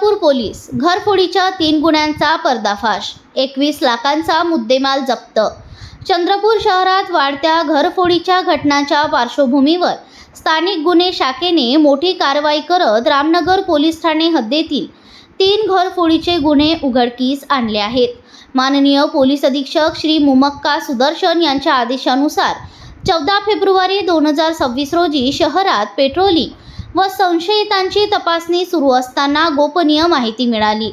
Chandrapur police घरफोडीच्या 3 गुन्ह्यांचा पर्दाफाश, 21 लाखांचा मुद्देमाल जप्त। चंद्रपूर शहरात वाढत्या घरफोडीच्या घटनांच्या पार्श्वभूमीवर स्थानिक गुन्हे शाखेने मोठी कारवाई करत रामनगर पोलीस ठाणे हद्दीतील 3 घरफोडीचे गुन्हे उघडकीस आणले आहेत। माननीय पोलीस अधीक्षक श्री मुमक्का सुदर्शन यांच्या आदेशानुसार 14 फेब्रुवारी 2026 रोजी शहरात पेट्रोलिंग व संशयितांची तपासणी सुरू असताना गोपनीय माहिती मिळाली।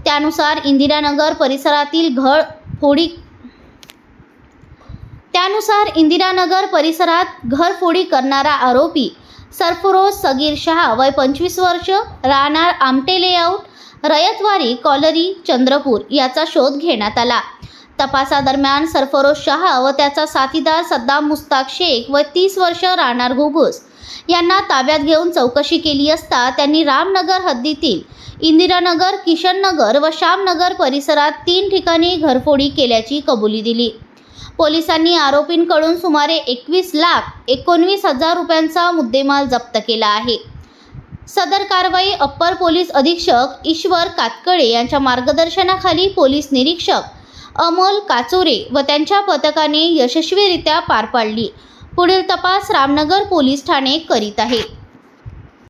त्यानुसार इंदिरानगर परिसरात घरफोडी करणारा आरोपी सरफरोज सगीर शाह वय 25 वर्ष, राहणार आमटे लेआउट, रयतवारी कॉलनी, चंद्रपूर याचा शोध घेण्यात आला। तपासादरम्यान सरफरोज शाह व त्याचा साथीदार सद्दाम मुस्ताक शेख वय 30 वर्ष, राहणार घुगुस यांना ताब्यात घेऊन चौकशी केली असता त्यांनी रामनगर हद्दीतील इंदिरानगर, किशननगर व श्यामनगर परिसरात 3 ठिकाणी घरफोडी केल्याची कबुली दिली। पोलिसांनी आरोपींकडून सुमारे 21,19,000 रुपयांचा मुद्देमाल जप्त केला आहे। सदर कारवाई अप्पर पोलीस अधीक्षक ईश्वर कातकळे यांच्या मार्गदर्शनाखाली पोलीस निरीक्षक अमोल काचोरे व त्यांच्या पथकाने यशस्वीरित्या पार पाडली। पुढील तपास रामनगर पोलीस ठाणे करीत आहे।